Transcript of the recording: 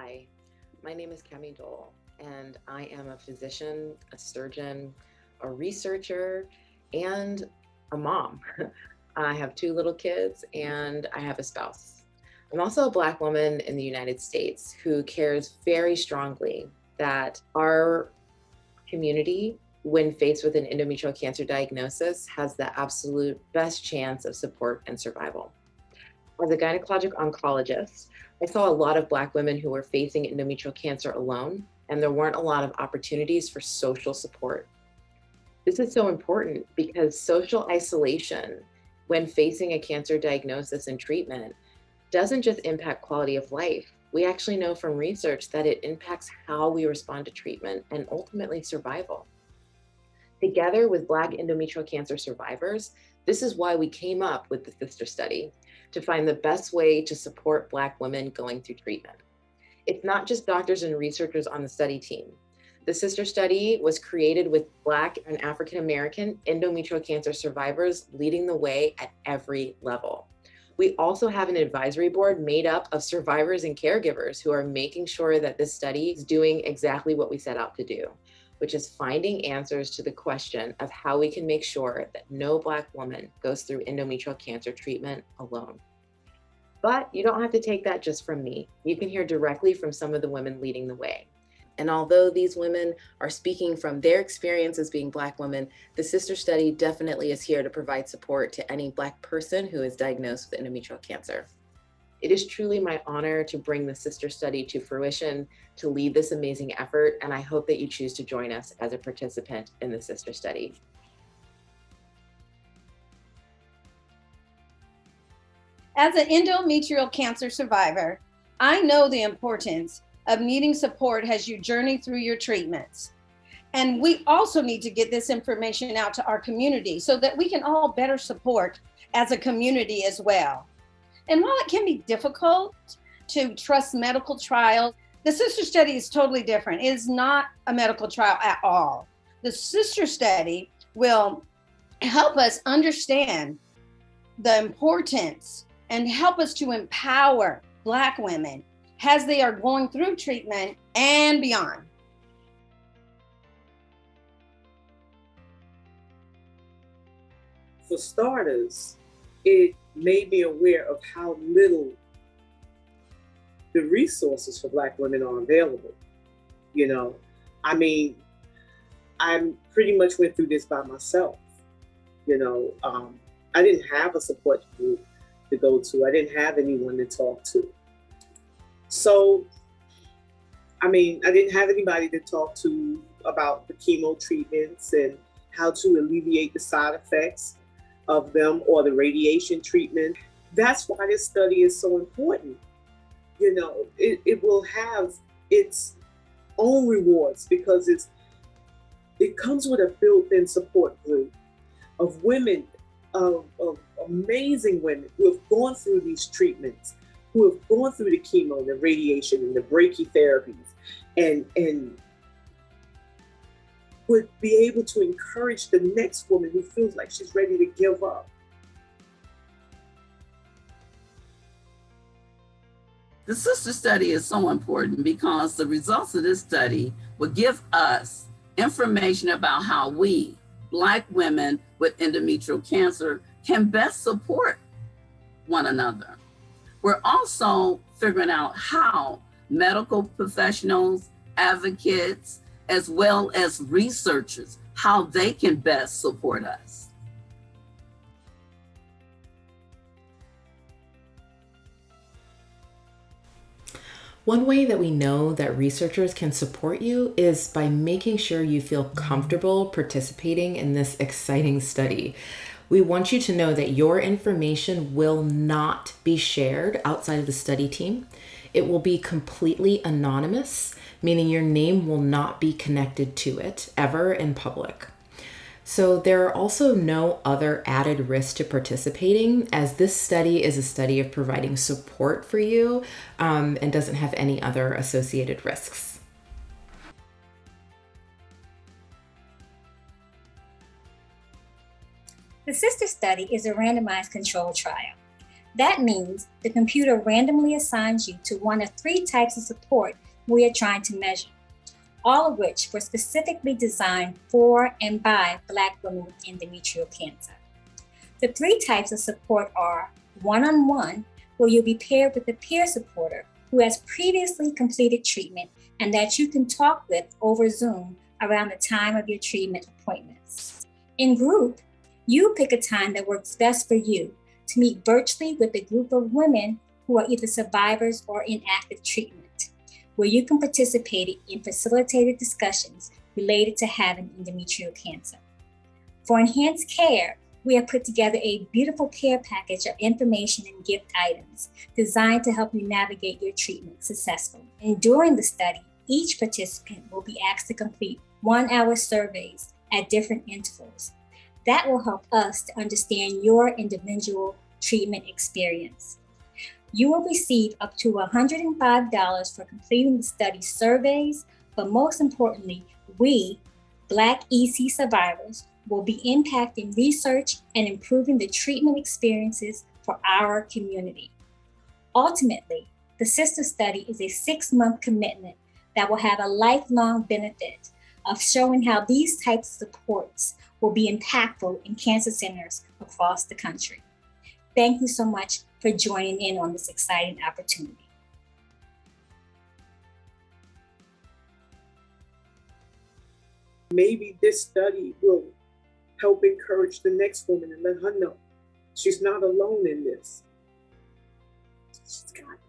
Hi, my name is Kemi Dole, and I am a physician, a surgeon, a researcher, and a mom. I have two little kids and I have a spouse. I'm also a Black woman in the United States who cares very strongly that our community, when faced with an endometrial cancer diagnosis, has the absolute best chance of support and survival. As a gynecologic oncologist, I saw a lot of Black women who were facing endometrial cancer alone, and there weren't a lot of opportunities for social support. This is so important because social isolation, when facing a cancer diagnosis and treatment, doesn't just impact quality of life. We actually know from research that it impacts how we respond to treatment and ultimately survival. Together with Black endometrial cancer survivors, this is why we came up with the Sister Study, to find the best way to support Black women going through treatment. It's not just doctors and researchers on the study team. The Sister Study was created with Black and African American endometrial cancer survivors leading the way at every level. We also have an advisory board made up of survivors and caregivers who are making sure that this study is doing exactly what we set out to do, which is finding answers to the question of how we can make sure that no Black woman goes through endometrial cancer treatment alone. But you don't have to take that just from me. You can hear directly from some of the women leading the way. And although these women are speaking from their experience as being Black women, the Sister Study definitely is here to provide support to any Black person who is diagnosed with endometrial cancer. It is truly my honor to bring the Sister Study to fruition, to lead this amazing effort, and I hope that you choose to join us as a participant in the Sister Study. As an endometrial cancer survivor, I know the importance of needing support as you journey through your treatments. And we also need to get this information out to our community so that we can all better support as a community as well. And while it can be difficult to trust medical trials, the Sister Study is totally different. It is not a medical trial at all. The Sister Study will help us understand the importance and help us to empower Black women as they are going through treatment and beyond. For starters, it made me aware of how little the resources for Black women are available. You know, I mean, I pretty much went through this by myself. You know, I didn't have a support group to go to. I didn't have anyone to talk to. So, I mean, I didn't have anybody to talk to about the chemo treatments and how to alleviate the side effects of them or the radiation treatment. That's why this study is so important. You know, it will have its own rewards because it comes with a built-in support group of women, of amazing women who have gone through these treatments, who have gone through the chemo, the radiation, and the brachytherapies, and would be able to encourage the next woman who feels like she's ready to give up. The Sister Study is so important because the results of this study will give us information about how we, Black women with endometrial cancer, can best support one another. We're also figuring out how medical professionals, advocates, as well as researchers, how they can best support us. One way that we know that researchers can support you is by making sure you feel comfortable participating in this exciting study. We want you to know that your information will not be shared outside of the study team. It will be completely anonymous, meaning your name will not be connected to it ever in public. So there are also no other added risks to participating, as this study is a study of providing support for you and doesn't have any other associated risks. The Sister Study is a randomized controlled trial. That means the computer randomly assigns you to one of 3 types of support we are trying to measure, all of which were specifically designed for and by Black women with endometrial cancer. The 3 types of support are one-on-one, where you'll be paired with a peer supporter who has previously completed treatment and that you can talk with over Zoom around the time of your treatment appointments. In group, you pick a time that works best for you to meet virtually with a group of women who are either survivors or in active treatment, where you can participate in facilitated discussions related to having endometrial cancer. For enhanced care, we have put together a beautiful care package of information and gift items designed to help you navigate your treatment successfully. And during the study, each participant will be asked to complete 1-hour surveys at different intervals. That will help us to understand your individual treatment experience. You will receive up to $105 for completing the study surveys, but most importantly, we, Black EC survivors, will be impacting research and improving the treatment experiences for our community. Ultimately, the sister study is a 6-month commitment that will have a lifelong benefit of showing how these types of supports will be impactful in cancer centers across the country. Thank you so much for joining in on this exciting opportunity. Maybe this study will help encourage the next woman and let her know she's not alone in this. She's got it.